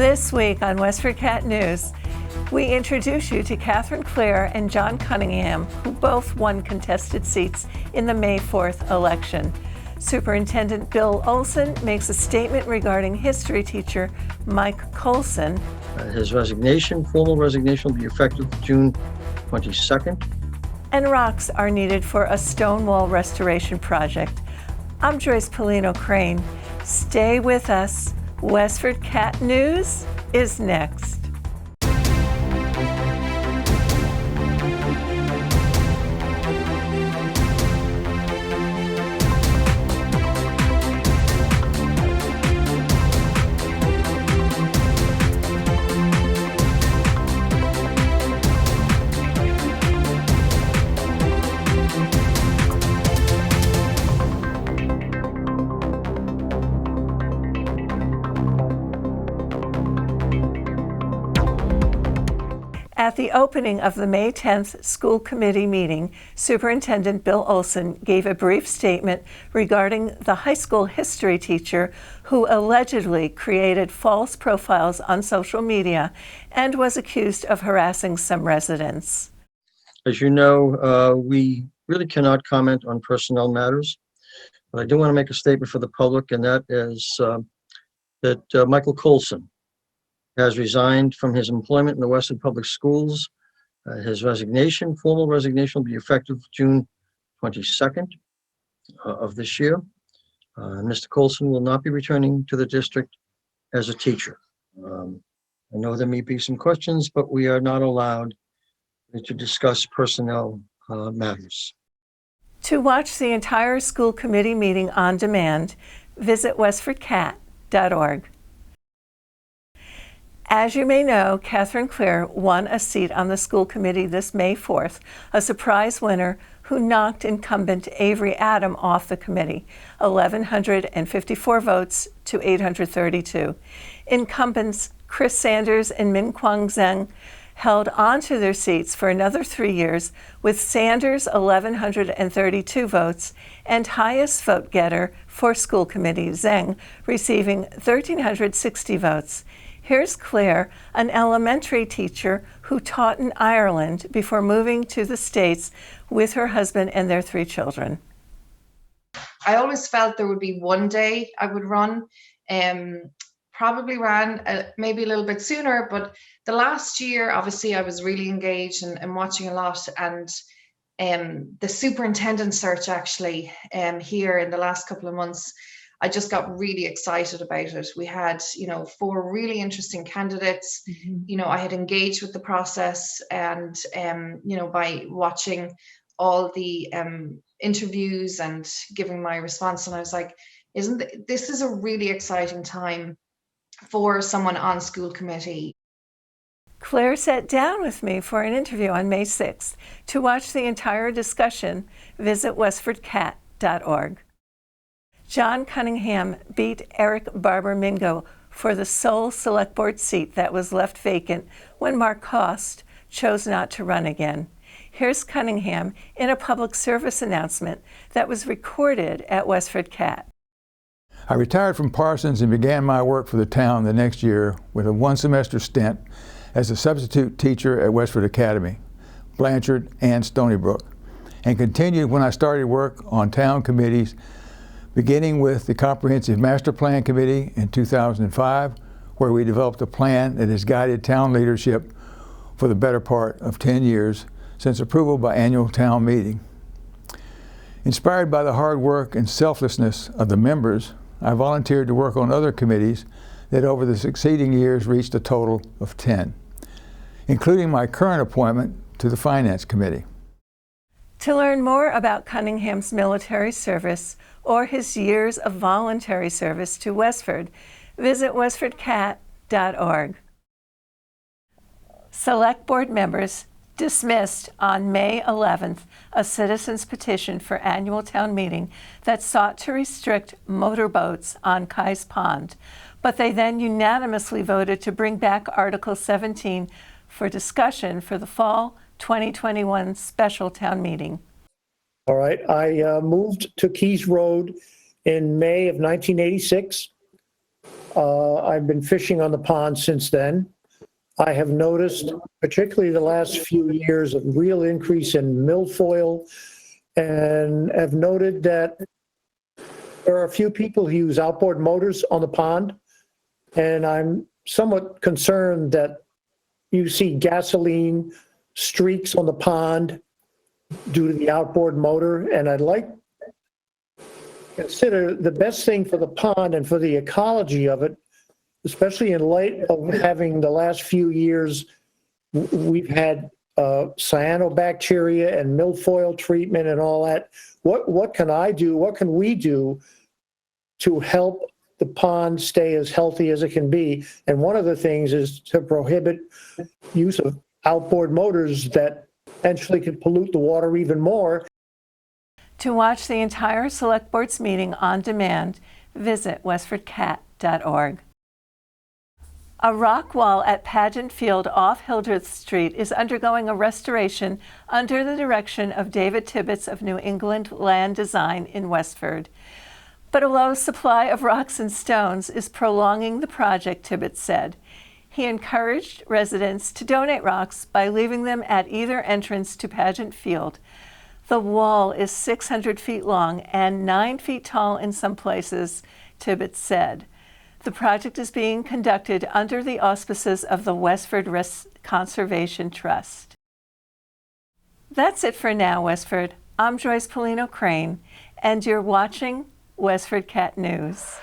This week on WestfordCAT News, we introduce you to Kathryn Clare and John Cunningham, who both won contested seats in the May 4th election. Superintendent Bill Olsen makes a statement regarding history teacher Mike Colson. His formal resignation, will be effective June 22nd. And rocks are needed for a stone wall restoration project. I'm Joyce Polino Crane. Stay with us. WestfordCAT News is next. At the opening of the May 10th school committee meeting, Superintendent Bill Olsen gave a brief statement regarding the high school history teacher who allegedly created false profiles on social media and was accused of harassing some residents. As you know, we really cannot comment on personnel matters, but I do want to make a statement for the public, and that is that Michael Colson has resigned from his employment in the Westford Public Schools. His formal resignation, will be effective June 22nd of this year. Mr. Colson will not be returning to the district as a teacher. I know there may be some questions, but we are not allowed to discuss personnel matters. To watch the entire school committee meeting on demand, visit WestfordCAT.org. As you may know, Kathryn Clare won a seat on the school committee this May 4th, a surprise winner who knocked incumbent Avery Adam off the committee, 1,154 votes to 832. Incumbents Chris Sanders and Min Kwang Zheng held on to their seats for another 3 years, with Sanders' 1,132 votes and highest vote getter for school committee Zheng receiving 1,360 votes. Here's Claire, an elementary teacher who taught in Ireland before moving to the States with her husband and their 3 children. I always felt there would be one day I would run. Probably ran maybe a little bit sooner, but the last year, obviously, I was really engaged and watching a lot. And the superintendent search actually here in the last couple of months, I just got really excited about it. We had, 4 really interesting candidates. Mm-hmm. I had engaged with the process and, by watching all the interviews and giving my response. And I was like, this is a really exciting time for someone on school committee. Claire sat down with me for an interview on May 6th. To watch the entire discussion, visit WestfordCAT.org. John Cunningham beat Eric Barber-Mingo for the sole select board seat that was left vacant when Mark Cost chose not to run again. Here's Cunningham in a public service announcement that was recorded at WestfordCAT. I retired from Parsons and began my work for the town the next year with a 1-semester stint as a substitute teacher at Westford Academy, Blanchard, and Stony Brook, and continued when I started work on town committees, beginning with the Comprehensive Master Plan Committee in 2005, where we developed a plan that has guided town leadership for the better part of 10 years since approval by annual town meeting. Inspired by the hard work and selflessness of the members, I volunteered to work on other committees that over the succeeding years reached a total of 10, including my current appointment to the Finance Committee. To learn more about Cunningham's military service or his years of voluntary service to Westford, visit WestfordCAT.org. Select Board members dismissed on May 11th a citizen's petition for annual town meeting that sought to restrict motorboats on Kai's Pond, but they then unanimously voted to bring back Article 17 for discussion for the fall 2021 special town meeting. All right, I moved to Keys Road in May of 1986. I've been fishing on the pond since then. I have noticed, particularly the last few years, a real increase in milfoil, and have noted that there are a few people who use outboard motors on the pond, and I'm somewhat concerned that you see gasoline streaks on the pond due to the outboard motor, and I'd like to consider the best thing for the pond and for the ecology of it, especially in light of having the last few years, we've had cyanobacteria and milfoil treatment and all that. What can I do? What can we do to help the pond stay as healthy as it can be? And one of the things is to prohibit use of outboard motors that potentially could pollute the water even more. To watch the entire Select Board's meeting on demand, visit WestfordCAT.org. A rock wall at Pageant Field off Hildreth Street is undergoing a restoration under the direction of David Tibbetts of New England Land Design in Westford. But a low supply of rocks and stones is prolonging the project, Tibbetts said. He encouraged residents to donate rocks by leaving them at either entrance to Pageant Field. The wall is 600 feet long and 9 feet tall in some places, Tibbetts said. The project is being conducted under the auspices of the Westford Conservation Trust. That's it for now, Westford. I'm Joyce Polino Crane, and you're watching WestfordCAT News.